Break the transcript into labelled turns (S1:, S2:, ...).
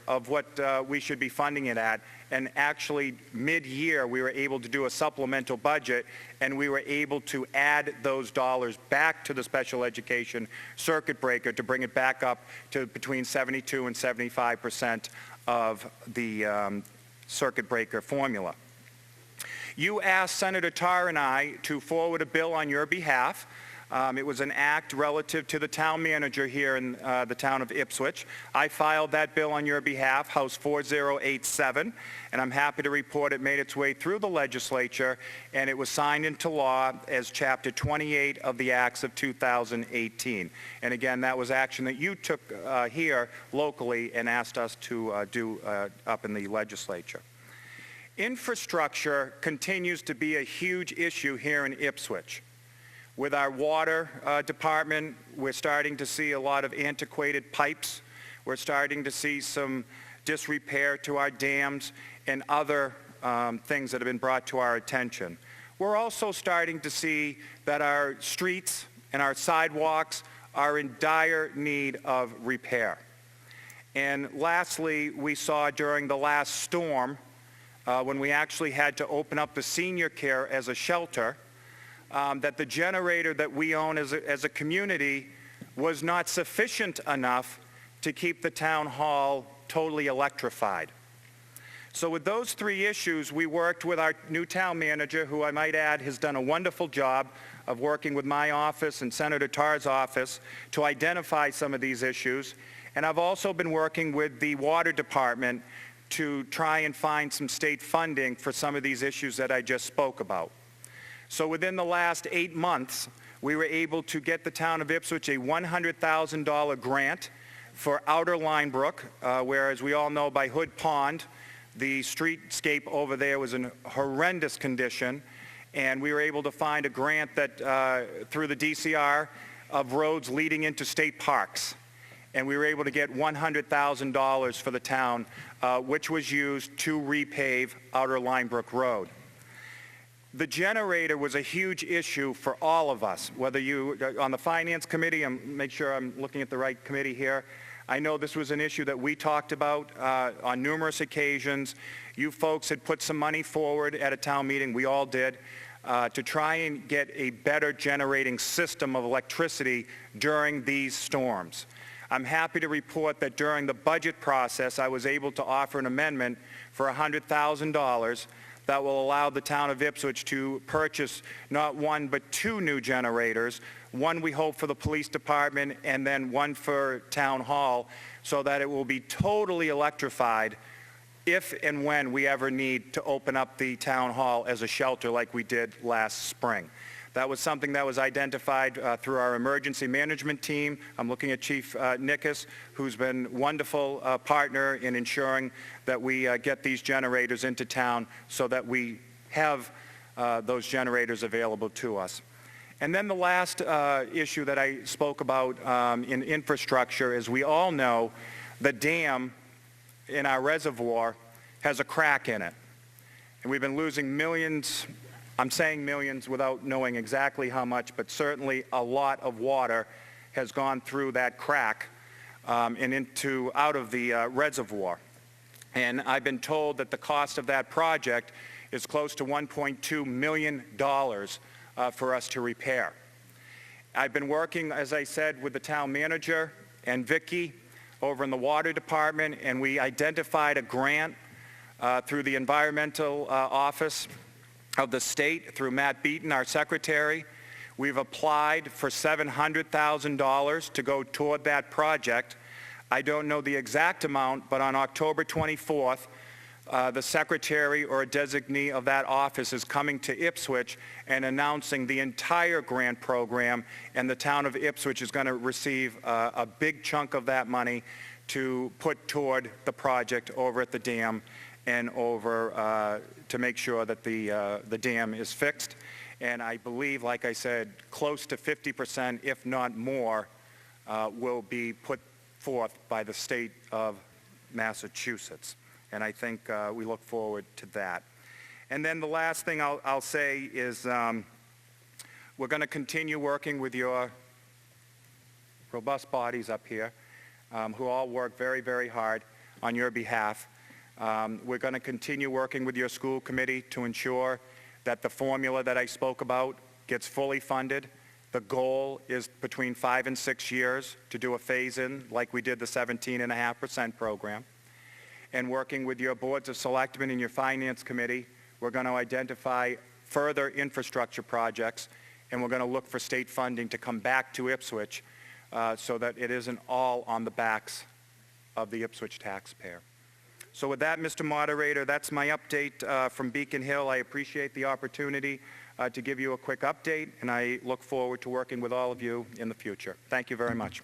S1: of what we should be funding it at, and actually mid-year we were able to do a supplemental budget, and we were able to add those dollars back to the special education circuit breaker to bring it back up to between 72 and 75% of the circuit breaker formula. You asked Senator Tarr and I to forward a bill on your behalf. It was an act relative to the town manager here in the town of Ipswich. I filed that bill on your behalf, House 4087, and I'm happy to report it made its way through the legislature, and it was signed into law as Chapter 28 of the Acts of 2018. And again, that was action that you took here locally and asked us to do up in the legislature. Infrastructure continues to be a huge issue here in Ipswich. With our water department, we're starting to see a lot of antiquated pipes. We're starting to see some disrepair to our dams and other things that have been brought to our attention. We're also starting to see that our streets and our sidewalks are in dire need of repair. And lastly, we saw during the last storm, when we actually had to open up the senior care as a shelter, that the generator that we own as a community was not sufficient enough to keep the town hall totally electrified. So with those three issues, we worked with our new town manager, who I might add has done a wonderful job of working with my office and Senator Tarr's office to identify some of these issues. And I've also been working with the water department to try and find some state funding for some of these issues that I just spoke about. So within the last 8 months, we were able to get the town of Ipswich a $100,000 grant for Outer Linebrook, whereas we all know by Hood Pond, the streetscape over there was in horrendous condition, and we were able to find a grant that through the DCR of roads leading into state parks. And we were able to get $100,000 for the town, which was used to repave Outer Linebrook Road. The generator was a huge issue for all of us, whether you, on the Finance Committee, make sure I'm looking at the right committee here. I know this was an issue that we talked about on numerous occasions. You folks had put some money forward at a town meeting, we all did, to try and get a better generating system of electricity during these storms. I'm happy to report that during the budget process, I was able to offer an amendment for $100,000 that will allow the town of Ipswich to purchase not one but 2 new generators, one we hope for the police department and then one for town hall, so that it will be totally electrified if and when we ever need to open up the town hall as a shelter like we did last spring. That was something that was identified through our emergency management team. I'm looking at Chief Nickus, who's been a wonderful partner in ensuring that we get these generators into town so that we have those generators available to us. And then the last issue that I spoke about in infrastructure is, we all know the dam in our reservoir has a crack in it. And we've been losing millions. I'm saying millions without knowing exactly how much, but certainly a lot of water has gone through that crack and out of the reservoir. And I've been told that the cost of that project is close to $1.2 million for us to repair. I've been working, as I said, with the town manager and Vicki over in the water department, and we identified a grant through the environmental office of the state, through Matt Beaton, our secretary. We've applied for $700,000 to go toward that project. I don't know the exact amount, but on October 24th, the secretary or a designee of that office is coming to Ipswich and announcing the entire grant program, and the town of Ipswich is going to receive a big chunk of that money to put toward the project over at the dam and over to make sure that the dam is fixed. And I believe, like I said, close to 50%, if not more, will be put forth by the state of Massachusetts. And I think we look forward to that. And then the last thing I'll say is we're going to continue working with your robust bodies up here, who all work very, very hard. on your behalf. We're going to continue working with your school committee to ensure that the formula that I spoke about gets fully funded. The goal is between 5 and 6 years to do a phase-in like we did the 17.5% program. And working with your boards of selectmen and your finance committee, we're going to identify further infrastructure projects, and we're going to look for state funding to come back to Ipswich so that it isn't all on the backs of the Ipswich taxpayer. So with that, Mr. Moderator, that's my update from Beacon Hill. I appreciate the opportunity to give you a quick update, and I look forward to working with all of you in the future. Thank you very much.